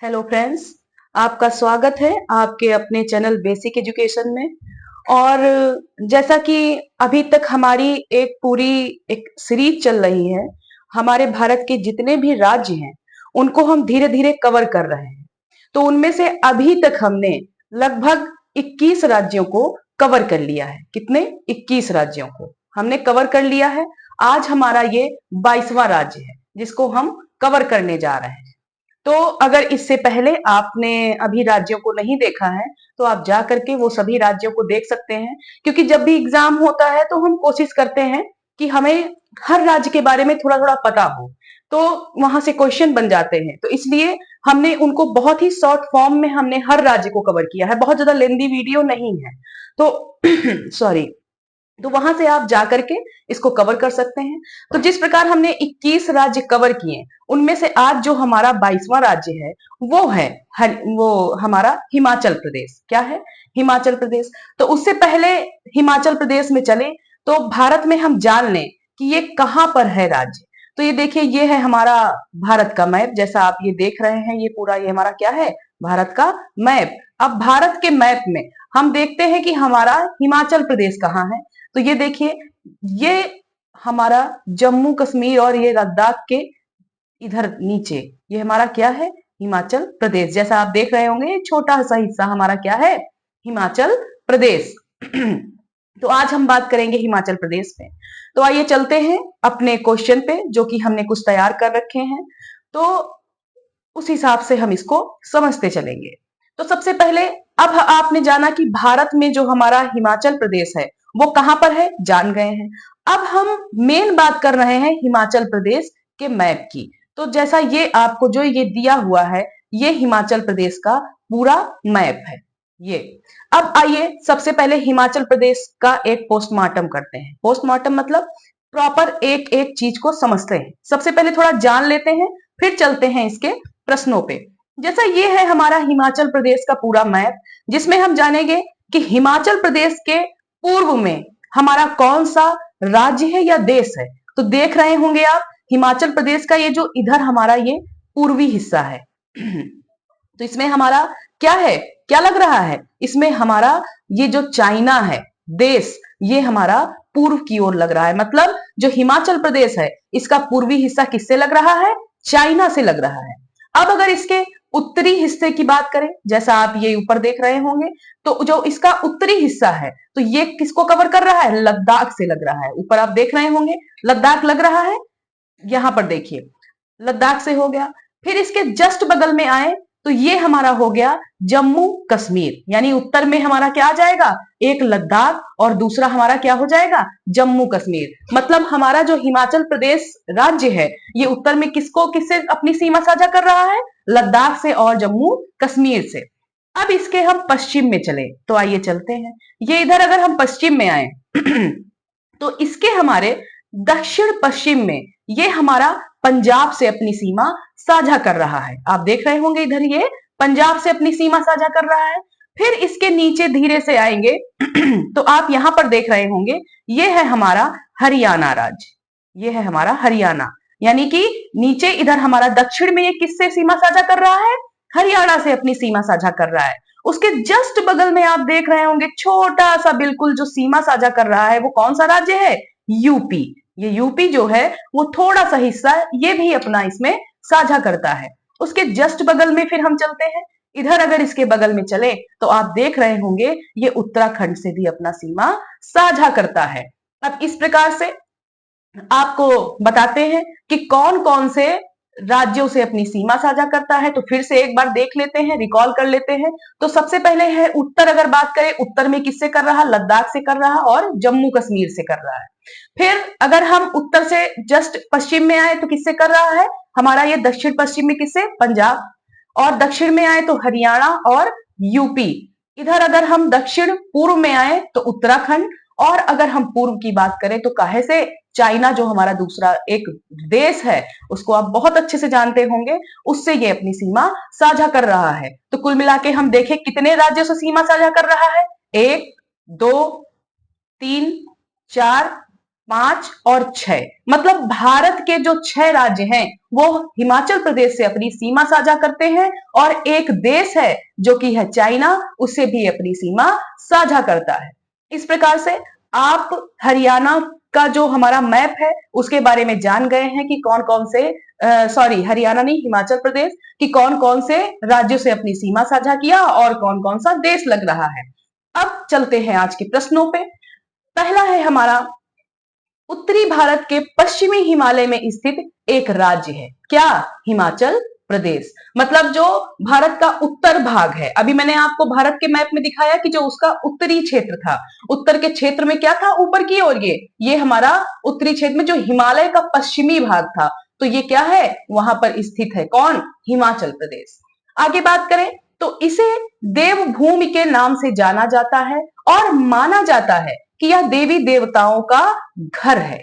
Hello friends, आपका स्वागत है आपके अपने चैनल बेसिक एजुकेशन में। और जैसा कि अभी तक हमारी एक सीरीज चल रही है, हमारे भारत के जितने भी राज्य हैं उनको हम धीरे धीरे कवर कर रहे हैं। तो उनमें से अभी तक हमने लगभग 21 राज्यों को कवर कर लिया है। कितने? 21 राज्यों को हमने कवर कर लिया है। आज हमारा ये 22वां राज्य है जिसको हम कवर करने जा रहे हैं। तो अगर इससे पहले आपने अभी राज्यों को नहीं देखा है तो आप जा करके वो सभी राज्यों को देख सकते हैं, क्योंकि जब भी एग्जाम होता है तो हम कोशिश करते हैं कि हमें हर राज्य के बारे में थोड़ा थोड़ा पता हो, तो वहां से क्वेश्चन बन जाते हैं। तो इसलिए हमने उनको बहुत ही शॉर्ट फॉर्म में हमने हर राज्य को कवर किया है, बहुत ज्यादा लेंदी वीडियो नहीं है। तो सॉरी, तो वहां से आप जाकर के इसको कवर कर सकते हैं। तो जिस प्रकार हमने 21 राज्य कवर किए, उनमें से आज जो हमारा 22वां राज्य है वो है वो हमारा हिमाचल प्रदेश। क्या है? हिमाचल प्रदेश। तो उससे पहले हिमाचल प्रदेश में चले तो भारत में हम जान लें कि ये कहां पर है राज्य। तो ये देखिए, ये है हमारा भारत का मैप। जैसा आप ये देख रहे हैं, ये पूरा ये हमारा क्या है? भारत का मैप। अब भारत के मैप में हम देखते हैं कि हमारा हिमाचल प्रदेश कहाँ है। तो ये देखिए, ये हमारा जम्मू कश्मीर और ये लद्दाख के इधर नीचे ये हमारा क्या है? हिमाचल प्रदेश। जैसा आप देख रहे होंगे, छोटा सा हिस्सा हमारा क्या है? हिमाचल प्रदेश। तो आज हम बात करेंगे हिमाचल प्रदेश पे। तो आइए चलते हैं अपने क्वेश्चन पे, जो कि हमने कुछ तैयार कर रखे हैं। तो उस हिसाब से हम इसको समझते चलेंगे। तो सबसे पहले, अब आपने जाना कि भारत में जो हमारा हिमाचल प्रदेश है वो कहां पर है, जान गए हैं। अब हम मेन बात कर रहे हैं हिमाचल प्रदेश के मैप की। तो जैसा ये आपको जो ये दिया हुआ है, ये हिमाचल प्रदेश का पूरा मैप है ये। अब आइए सबसे पहले हिमाचल प्रदेश का एक पोस्टमार्टम करते हैं। पोस्टमार्टम मतलब प्रॉपर एक एक चीज को समझते हैं। सबसे पहले थोड़ा जान लेते हैं, फिर चलते हैं इसके प्रश्नों पे। जैसा ये है हमारा हिमाचल प्रदेश का पूरा मैप, जिसमें हम जानेंगे कि हिमाचल प्रदेश के पूर्व में हमारा कौन सा राज्य है या देश है। तो देख रहे होंगे आप, हिमाचल प्रदेश का ये जो इधर हमारा ये पूर्वी हिस्सा है, तो इसमें हमारा क्या है? क्या लग रहा है? इसमें हमारा ये जो चाइना है देश, ये हमारा पूर्व की ओर लग रहा है। मतलब जो हिमाचल प्रदेश है इसका पूर्वी हिस्सा किससे लग रहा है? चाइना से लग रहा है। अब अगर इसके उत्तरी हिस्से की बात करें, जैसा आप ये ऊपर देख रहे होंगे, तो जो इसका उत्तरी हिस्सा है तो ये किसको कवर कर रहा है? लद्दाख से लग रहा है। ऊपर आप देख रहे होंगे लद्दाख लग रहा है, यहां पर देखिए लद्दाख से हो गया। फिर इसके जस्ट बगल में आए तो ये हमारा हो गया जम्मू कश्मीर, यानी उत्तर में हमारा क्या आ जाएगा? एक लद्दाख और दूसरा हमारा क्या हो जाएगा? जम्मू कश्मीर। मतलब हमारा जो हिमाचल प्रदेश राज्य है ये उत्तर में किसको किससे अपनी सीमा साझा कर रहा है? लद्दाख से और जम्मू कश्मीर से। अब इसके हम पश्चिम में चले तो आइए चलते हैं। ये इधर अगर हम पश्चिम में आए तो इसके हमारे दक्षिण पश्चिम में ये हमारा पंजाब से अपनी सीमा साझा कर रहा है। आप देख रहे होंगे इधर ये पंजाब से अपनी सीमा साझा कर रहा है। फिर इसके नीचे धीरे से आएंगे तो आप यहां पर देख रहे होंगे ये है हमारा हरियाणा राज्य। ये है हमारा हरियाणा, यानी कि नीचे इधर हमारा दक्षिण में ये किससे सीमा साझा कर रहा है? हरियाणा से अपनी सीमा साझा कर रहा है। उसके जस्ट बगल में आप देख रहे होंगे छोटा सा बिल्कुल जो सीमा साझा कर रहा है वो कौन सा राज्य है? यूपी। ये यूपी जो है वो थोड़ा सा हिस्सा ये भी अपना इसमें साझा करता है। उसके जस्ट बगल में फिर हम चलते हैं। इधर अगर इसके बगल में चले तो आप देख रहे होंगे ये उत्तराखंड से भी अपना सीमा साझा करता है। अब इस प्रकार से आपको बताते हैं कि कौन कौन से राज्यों से अपनी सीमा साझा करता है। तो फिर से एक बार देख लेते हैं, रिकॉल कर लेते हैं। तो सबसे पहले है उत्तर। अगर बात करें उत्तर में किससे कर रहा? लद्दाख से कर रहा और जम्मू कश्मीर से कर रहा है। फिर अगर हम उत्तर से जस्ट पश्चिम में आए तो किससे कर रहा है? हमारा ये दक्षिण पश्चिम में किससे? पंजाब। और दक्षिण में आए तो हरियाणा और यूपी। इधर अगर हम दक्षिण पूर्व में आए तो उत्तराखंड। और अगर हम पूर्व की बात करें तो काहे से? चाइना जो हमारा दूसरा एक देश है, उसको आप बहुत अच्छे से जानते होंगे, उससे ये अपनी सीमा साझा कर रहा है। तो कुल मिला के हम देखें कितने राज्यों से सीमा साझा कर रहा है? 1 2 3 4 5 और 6, मतलब भारत के जो 6 राज्य हैं वो हिमाचल प्रदेश से अपनी सीमा साझा करते हैं, और एक देश है जो कि है चाइना, उससे भी अपनी सीमा साझा करता है। इस प्रकार से आप हरियाणा का जो हमारा मैप है उसके बारे में जान गए हैं कि कौन कौन से, सॉरी हरियाणा नहीं, हिमाचल प्रदेश, कि कौन कौन से राज्यों से अपनी सीमा साझा किया और कौन कौन सा देश लग रहा है। अब चलते हैं आज के प्रश्नों पे। पहला है हमारा, उत्तरी भारत के पश्चिमी हिमालय में स्थित एक राज्य है, क्या? हिमाचल प्रदेश। मतलब जो भारत का उत्तर भाग है, अभी मैंने आपको भारत के मैप में दिखाया कि जो उसका उत्तरी क्षेत्र था, उत्तर के क्षेत्र में क्या था, ऊपर की ओर, ये हमारा उत्तरी क्षेत्र में जो हिमालय का पश्चिमी भाग था, तो ये क्या है, वहां पर स्थित है कौन? हिमाचल प्रदेश। आगे बात करें तो इसे देवभूमि के नाम से जाना जाता है और माना जाता है कि यह देवी देवताओं का घर है।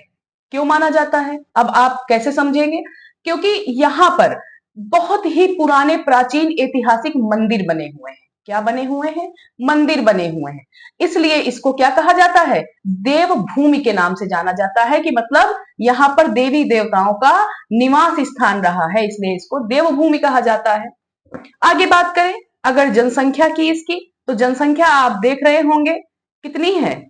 क्यों माना जाता है, अब आप कैसे समझेंगे? क्योंकि यहां पर बहुत ही पुराने प्राचीन ऐतिहासिक मंदिर बने हुए हैं। क्या बने हुए हैं? मंदिर बने हुए हैं। इसलिए इसको क्या कहा जाता है? देवभूमि के नाम से जाना जाता है, कि मतलब यहां पर देवी देवताओं का निवास स्थान रहा है, इसलिए इसको देवभूमि कहा जाता है। आगे बात करें अगर जनसंख्या की इसकी, तो जनसंख्या आप देख रहे होंगे कितनी है,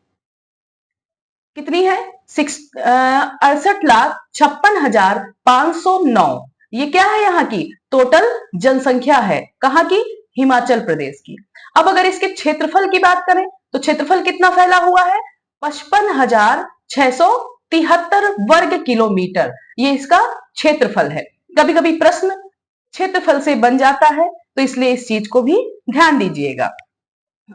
कितनी है? 68,56,509। ये क्या है? यहाँ की टोटल जनसंख्या है। कहाँ की? हिमाचल प्रदेश की। अब अगर इसके क्षेत्रफल की बात करें तो क्षेत्रफल कितना फैला हुआ है? 55,673 वर्ग किलोमीटर, ये इसका क्षेत्रफल है। कभी कभी प्रश्न क्षेत्रफल से बन जाता है, तो इसलिए इस चीज को भी ध्यान दीजिएगा।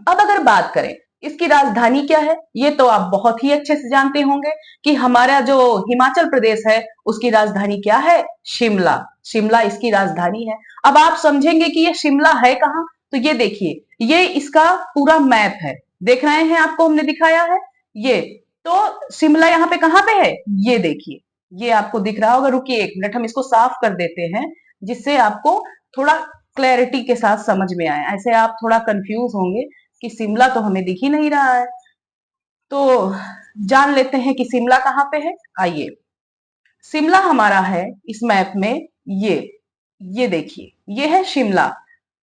अब अगर बात करें इसकी राजधानी क्या है, ये तो आप बहुत ही अच्छे से जानते होंगे कि हमारा जो हिमाचल प्रदेश है उसकी राजधानी क्या है? शिमला। शिमला इसकी राजधानी है। अब आप समझेंगे कि ये शिमला है कहाँ, तो ये देखिए, ये इसका पूरा मैप है, देख रहे हैं, आपको हमने दिखाया है ये। तो शिमला यहाँ पे कहाँ पे है, ये देखिए, ये आपको दिख रहा होगा। रुकिए एक मिनट, हम इसको साफ कर देते हैं जिससे आपको थोड़ा क्लैरिटी के साथ समझ में आए। ऐसे आप थोड़ा कंफ्यूज होंगे कि शिमला तो हमें दिख ही नहीं रहा है। तो जान लेते हैं कि शिमला कहाँ पे है। आइए, शिमला हमारा है इस मैप में, ये देखिए, ये है शिमला।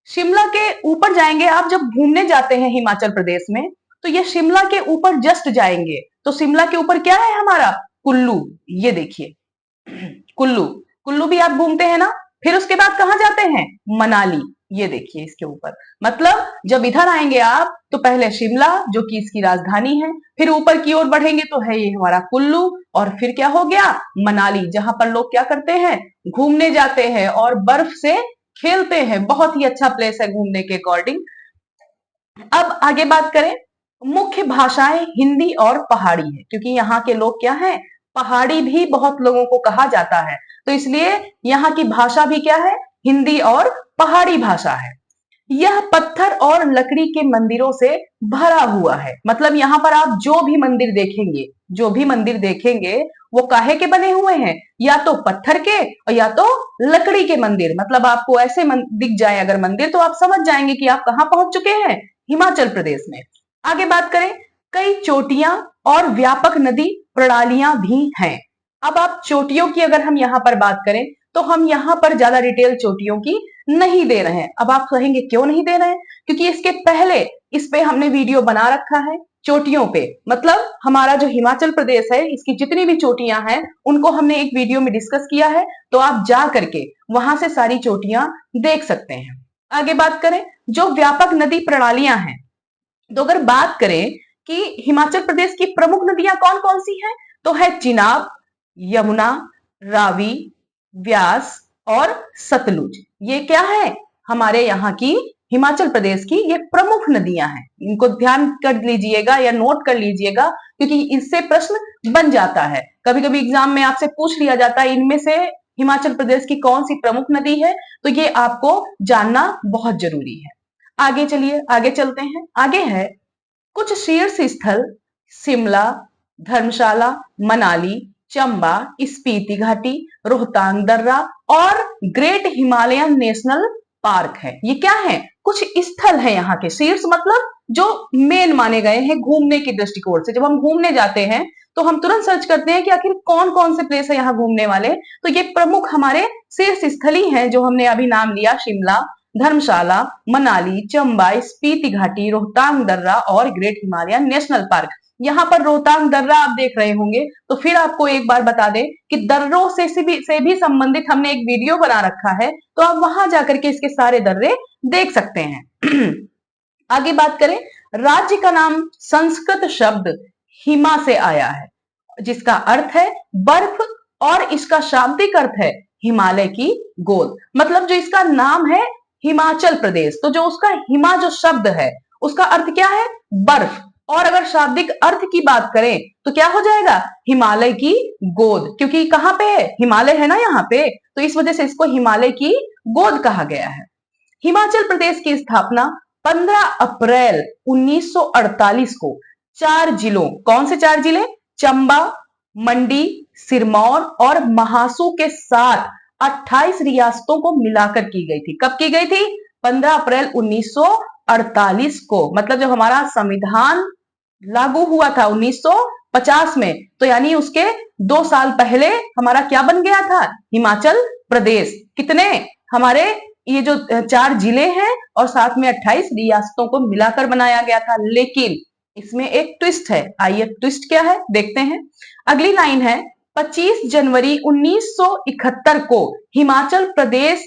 शिमला के ऊपर जाएंगे आप, जब घूमने जाते हैं हिमाचल प्रदेश में, तो ये शिमला के ऊपर जस्ट जाएंगे तो शिमला के ऊपर क्या है हमारा? कुल्लू। ये देखिए कुल्लू, कुल्लू भी आप घूमते हैं ना। फिर उसके बाद कहाँ जाते हैं? मनाली। ये देखिए इसके ऊपर, मतलब जब इधर आएंगे आप तो पहले शिमला जो कि इसकी राजधानी है, फिर ऊपर की ओर बढ़ेंगे तो है ये हमारा कुल्लू, और फिर क्या हो गया? मनाली, जहां पर लोग क्या करते हैं? घूमने जाते हैं और बर्फ से खेलते हैं। बहुत ही अच्छा प्लेस है घूमने के अकॉर्डिंग। अब आगे बात करें, मुख्य भाषाएं हिंदी और पहाड़ी है, क्योंकि यहाँ के लोग क्या हैं? पहाड़ी भी बहुत लोगों को कहा जाता है, तो इसलिए यहाँ की भाषा भी क्या है? हिंदी और पहाड़ी भाषा है। यह पत्थर और लकड़ी के मंदिरों से भरा हुआ है, मतलब यहाँ पर आप जो भी मंदिर देखेंगे, जो भी मंदिर देखेंगे वो काहे के बने हुए हैं? या तो पत्थर के और या तो लकड़ी के मंदिर। मतलब आपको ऐसे दिख जाए अगर मंदिर, तो आप समझ जाएंगे कि आप कहाँ पहुंच चुके हैं? हिमाचल प्रदेश में। आगे बात करें, कई चोटियां और व्यापक नदी प्रणालियां भी हैं। अब आप चोटियों की अगर हम यहाँ पर बात करें तो हम यहाँ पर ज्यादा डिटेल चोटियों की नहीं दे रहे हैं। अब आप कहेंगे क्यों नहीं दे रहे हैं? क्योंकि इसके पहले इस पे हमने वीडियो बना रखा है चोटियों पे, मतलब हमारा जो हिमाचल प्रदेश है इसकी जितनी भी चोटियां हैं उनको हमने एक वीडियो में डिस्कस किया है, तो आप जा करके वहां से सारी चोटियां देख सकते हैं। आगे बात करें, जो व्यापक नदी प्रणालियां हैं, तो अगर बात करें कि हिमाचल प्रदेश की प्रमुख नदियां कौन कौन सी हैं, तो है चिनाब, यमुना, रावी, व्यास और सतलुज। ये क्या है? हमारे यहाँ की हिमाचल प्रदेश की ये प्रमुख नदियां हैं। इनको ध्यान कर लीजिएगा या नोट कर लीजिएगा, क्योंकि इससे प्रश्न बन जाता है। कभी कभी एग्जाम में आपसे पूछ लिया जाता है इनमें से हिमाचल प्रदेश की कौन सी प्रमुख नदी है, तो ये आपको जानना बहुत जरूरी है। आगे चलिए, आगे चलते हैं। आगे है कुछ शीर्ष स्थल, शिमला, धर्मशाला, मनाली, चंबा, स्पीति घाटी, रोहतांग दर्रा और ग्रेट हिमालयन नेशनल पार्क है। ये क्या है? कुछ स्थल है यहाँ के। शीर्ष मतलब जो मेन माने गए हैं घूमने की दृष्टिकोण से। जब हम घूमने जाते हैं तो हम तुरंत सर्च करते हैं कि आखिर कौन कौन से प्लेस है यहाँ घूमने वाले। तो ये प्रमुख हमारे शीर्ष स्थली हैं जो हमने अभी नाम लिया, शिमला, धर्मशाला, मनाली, चंबा, स्पीति घाटी, रोहतांग दर्रा और ग्रेट हिमालयन नेशनल पार्क। यहाँ पर रोहतांग दर्रा आप देख रहे होंगे। तो फिर आपको एक बार बता दें कि दर्रों से भी संबंधित हमने एक वीडियो बना रखा है, तो आप वहां जाकर के इसके सारे दर्रे देख सकते हैं। आगे बात करें, राज्य का नाम संस्कृत शब्द हिमा से आया है, जिसका अर्थ है बर्फ, और इसका शाब्दिक अर्थ है हिमालय की गोद। मतलब जो इसका नाम है हिमाचल प्रदेश, तो जो उसका हिमा जो शब्द है उसका अर्थ क्या है, बर्फ। और अगर शाब्दिक अर्थ की बात करें तो क्या हो जाएगा, हिमालय की गोद, क्योंकि कहां पे है, हिमालय है ना यहाँ पे, तो इस वजह से इसको हिमालय की गोद कहा गया है। हिमाचल प्रदेश की स्थापना 15 अप्रैल 1948 को 4 जिलों, कौन से 4 जिले, चंबा, मंडी, सिरमौर और महासू के साथ 28 रियासतों को मिलाकर की गई थी। कब की गई थी, 15 अप्रैल 1948 को। मतलब जब हमारा संविधान लागू हुआ था 1950 में, तो यानी उसके 2 साल पहले हमारा क्या बन गया था, हिमाचल प्रदेश। कितने, हमारे ये जो 4 जिले हैं और साथ में 28 रियासतों को मिलाकर बनाया गया था। लेकिन इसमें एक ट्विस्ट है, आइए ट्विस्ट क्या है देखते हैं। अगली लाइन है, 25 जनवरी 1971 को हिमाचल प्रदेश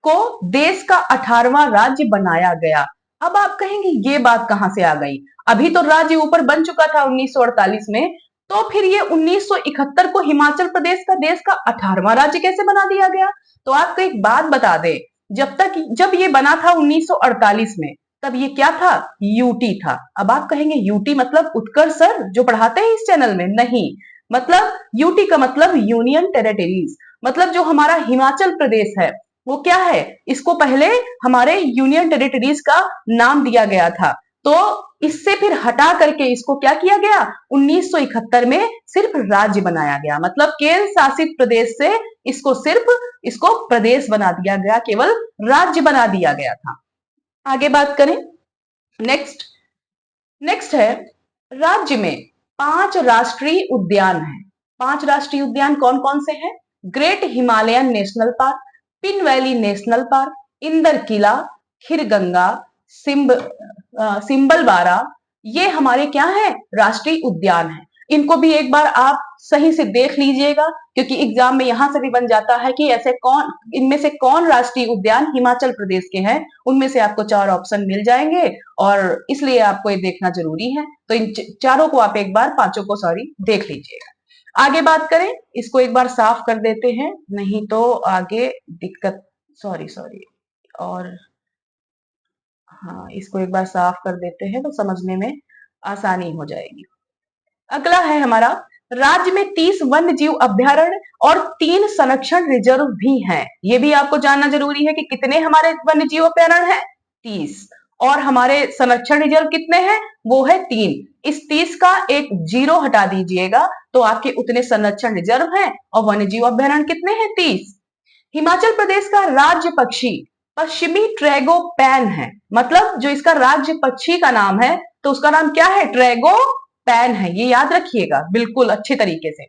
को देश का 18वां राज्य बनाया गया। अब आप कहेंगे ये बात कहां से आ गई, अभी तो राज्य ऊपर बन चुका था 1948 में, तो फिर ये 1971 को हिमाचल प्रदेश का देश का 18वां राज्य कैसे बना दिया गया। तो आपको एक बात बता दें, जब ये बना था 1948 में, तब ये क्या था, यूटी था। अब आप कहेंगे यूटी मतलब उत्कर्ष सर जो पढ़ाते हैं इस चैनल में, नहीं, मतलब यूटी का मतलब यूनियन टेरिटरीज, मतलब जो हमारा हिमाचल प्रदेश है वो क्या है, इसको पहले हमारे यूनियन टेरिटरीज का नाम दिया गया था। तो इससे फिर हटा करके इसको क्या किया गया, 1971 में सिर्फ राज्य बनाया गया। मतलब केंद्र शासित प्रदेश से इसको प्रदेश बना दिया गया, केवल राज्य बना दिया गया था। आगे बात करें, नेक्स्ट है, राज्य में 5 राष्ट्रीय उद्यान हैं। 5 राष्ट्रीय उद्यान कौन कौन से हैं, great Himalayan national park, Pin valley national park, Inder Kila, Kheerganga, Simbalwara, ये हमारे क्या है, राष्ट्रीय उद्यान है। इनको भी एक बार आप सही से देख लीजिएगा, क्योंकि एग्जाम में यहां से भी बन जाता है कि इनमें से कौन राष्ट्रीय उद्यान हिमाचल प्रदेश के हैं। उनमें से आपको 4 ऑप्शन मिल जाएंगे और इसलिए आपको ये देखना जरूरी है। तो इन चारों को आप एक बार, 5 को सॉरी, देख लीजिएगा। आगे बात करें, इसको एक बार साफ कर देते हैं, नहीं तो आगे दिक्कत, सॉरी, और हाँ, इसको एक बार साफ कर देते हैं तो समझने में आसानी हो जाएगी। अगला है हमारा, राज्य में 30 वन्य जीव अभ्यारण्य और 3 संरक्षण रिजर्व भी हैं। ये भी आपको जानना जरूरी है कि कितने हमारे वन्य जीव अभ्यारण्य हैं, 30, और हमारे संरक्षण रिजर्व कितने हैं, वो है 3। इस 30 का एक 0 हटा दीजिएगा तो आपके उतने संरक्षण रिजर्व हैं, और वन्य जीव अभ्यारण्य कितने हैं, 30। हिमाचल प्रदेश का राज्य पक्षी पश्चिमी ट्रैगोपैन है। मतलब जो इसका राज्य पक्षी का नाम है, तो उसका नाम क्या है, ट्रैगोपैन है। ये याद रखिएगा बिल्कुल अच्छे तरीके से।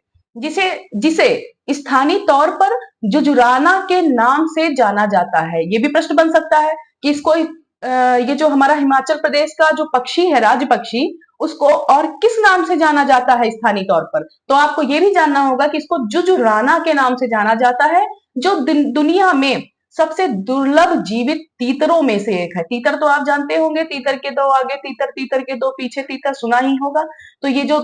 जिसे स्थानीय तौर पर जुजुराना के नाम से जाना जाता है। ये भी प्रश्न बन सकता है कि इसको ये जो हमारा हिमाचल प्रदेश का जो पक्षी है, राज्य पक्षी, उसको और किस नाम से जाना जाता है स्थानीय तौर पर। तो आपको ये भी जानना होगा कि इसको जुजुराना के नाम से जाना जाता है, जो दुनिया में सबसे दुर्लभ जीवित तीतरों में से एक है। तीतर तो आप जानते होंगे, तीतर के 2 आगे तीतर, तीतर के 2 पीछे, तीतर सुना ही होगा। तो ये जो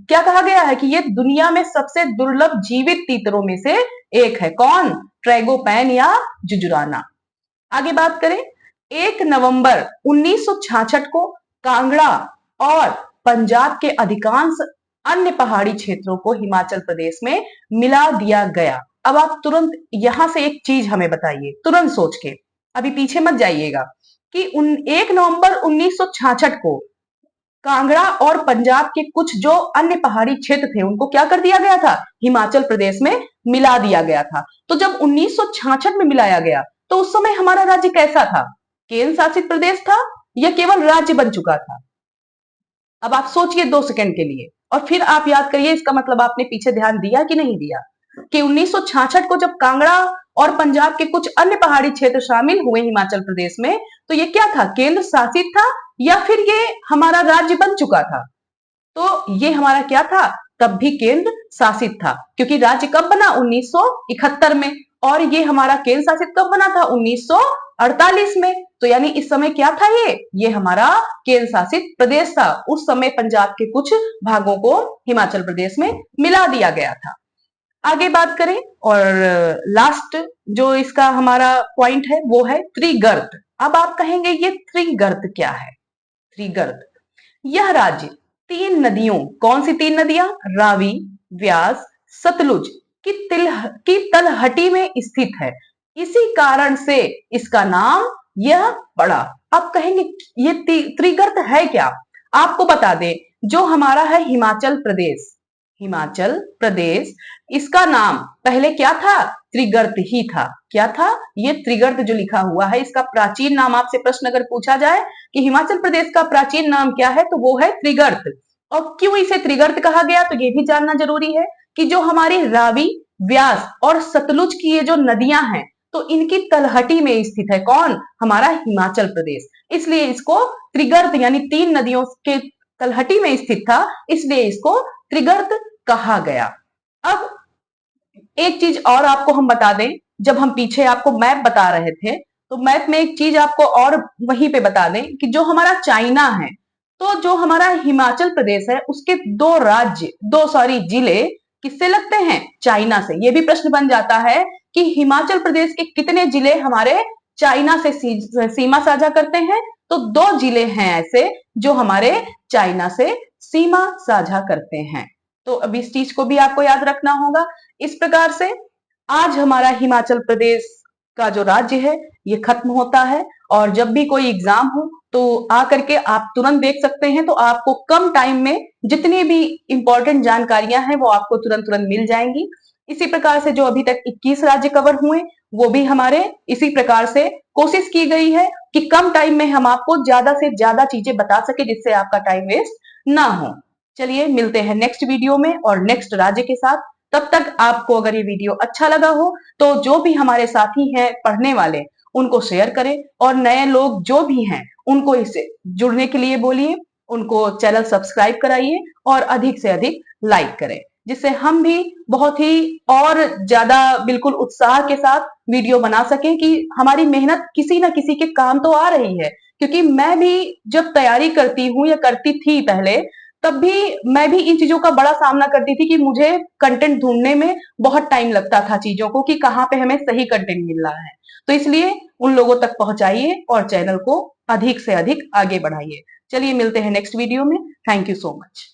क्या कहा गया है कि ये दुनिया में सबसे दुर्लभ जीवित तीतरों में से एक है। कौन, ट्रैगोपैन या जुजुराना। आगे बात करें, 1 नवंबर 1966 को कांगड़ा और पंजाब के अधिकांश अन्य पहाड़ी क्षेत्रों को हिमाचल प्रदेश में मिला दिया गया। अब आप तुरंत यहां से एक चीज हमें बताइए, तुरंत सोच के, अभी पीछे मत जाइएगा, कि 1 नवंबर 1966 को कांगड़ा और पंजाब के कुछ जो अन्य पहाड़ी क्षेत्र थे उनको क्या कर दिया गया था, हिमाचल प्रदेश में मिला दिया गया था। तो जब 1966 में मिलाया गया तो उस समय हमारा राज्य कैसा था, केंद्र शासित प्रदेश था या केवल राज्य बन चुका था। अब आप सोचिए 2 सेकंड के लिए, और फिर आप याद करिए, इसका मतलब आपने पीछे ध्यान दिया कि नहीं दिया, कि 1966 को जब कांगड़ा और पंजाब के कुछ अन्य पहाड़ी क्षेत्र शामिल हुए हिमाचल प्रदेश में, तो ये क्या था, केंद्र शासित था या फिर ये हमारा राज्य बन चुका था? तो ये हमारा क्या था, तब भी केंद्र शासित था, क्योंकि राज्य कब बना, 1971 में, और ये हमारा केंद्र शासित कब बना था, 1948 में। तो यानी इस समय क्या था, ये हमारा केंद्र शासित प्रदेश था। उस समय पंजाब के कुछ भागों को हिमाचल प्रदेश में मिला दिया गया था। आगे बात करें, और लास्ट जो इसका हमारा पॉइंट है वो है त्रिगर्त। अब आप कहेंगे ये त्रिगर्त क्या है? त्रिगर्त, यह राज्य तीन नदियों, कौन सी तीन नदियां, रावी, व्यास, सतलुज की तलहटी में स्थित है। इसी कारण से इसका नाम यह पड़ा। अब कहेंगे ये त्रिगर्त है क्या? आपको बता दें, जो हमारा है हिमाचल प्रदेश, हिमाचल प्रदेश, इसका नाम पहले क्या था, त्रिगर्त ही था। क्या था? ये त्रिगर्त जो लिखा हुआ है, इसका प्राचीन नाम आपसे प्रश्न अगर पूछा जाए कि हिमाचल प्रदेश का प्राचीन नाम क्या है, तो वो है त्रिगर्त। और क्यों इसे त्रिगर्त कहा गया, तो ये भी जानना जरूरी है कि जो हमारी रावी, व्यास और सतलुज की ये जो नदियां हैं, तो इनकी तलहटी में स्थित है कौन, हमारा हिमाचल प्रदेश। इसलिए इसको त्रिगर्त, यानी तीन नदियों के तलहटी में स्थित था, इसलिए इसको त्रिगर्त कहा गया। अब एक चीज और आपको हम बता दें, जब हम पीछे आपको मैप बता रहे थे, तो मैप में एक चीज आपको और वहीं पे बता दें कि जो हमारा चाइना है, तो जो हमारा हिमाचल प्रदेश है, उसके दो सॉरी जिले किससे लगते हैं, चाइना से। ये भी प्रश्न बन जाता है कि हिमाचल प्रदेश के कितने जिले हमारे चाइना से सीमा साझा करते हैं, तो दो जिले हैं ऐसे जो हमारे चाइना से सीमा साझा करते हैं। तो अब इस चीज को भी आपको याद रखना होगा। इस प्रकार से आज हमारा हिमाचल प्रदेश का जो राज्य है ये खत्म होता है, और जब भी कोई एग्जाम हो तो आकर के आप तुरंत देख सकते हैं, तो आपको कम टाइम में जितनी भी इंपॉर्टेंट जानकारियां हैं वो आपको तुरंत तुरंत मिल जाएंगी। इसी प्रकार से जो अभी तक 21 राज्य कवर हुए, वो भी हमारे इसी प्रकार से कोशिश की गई है कि कम टाइम में हम आपको ज्यादा से ज्यादा चीजें बता सके, जिससे आपका टाइम वेस्ट ना हो। चलिए मिलते हैं नेक्स्ट वीडियो में और नेक्स्ट राज्य के साथ। तब तक आपको अगर ये वीडियो अच्छा लगा हो तो जो भी हमारे साथी हैं पढ़ने वाले, उनको शेयर करें, और नए लोग जो भी हैं उनको इससे जुड़ने के लिए बोलिए, उनको चैनल सब्सक्राइब कराइए और अधिक से अधिक लाइक करें, जिससे हम भी बहुत ही और ज्यादा बिल्कुल उत्साह के साथ वीडियो बना सकें कि हमारी मेहनत किसी ना किसी के काम तो आ रही है। क्योंकि मैं भी जब तैयारी करती हूँ या करती थी पहले, तब भी मैं भी इन चीजों का बड़ा सामना करती थी कि मुझे कंटेंट ढूंढने में बहुत टाइम लगता था चीजों को, कि कहाँ पे हमें सही कंटेंट मिल रहा है। तो इसलिए उन लोगों तक पहुंचाइए और चैनल को अधिक से अधिक आगे बढ़ाइए। चलिए मिलते हैं नेक्स्ट वीडियो में। Thank you so much.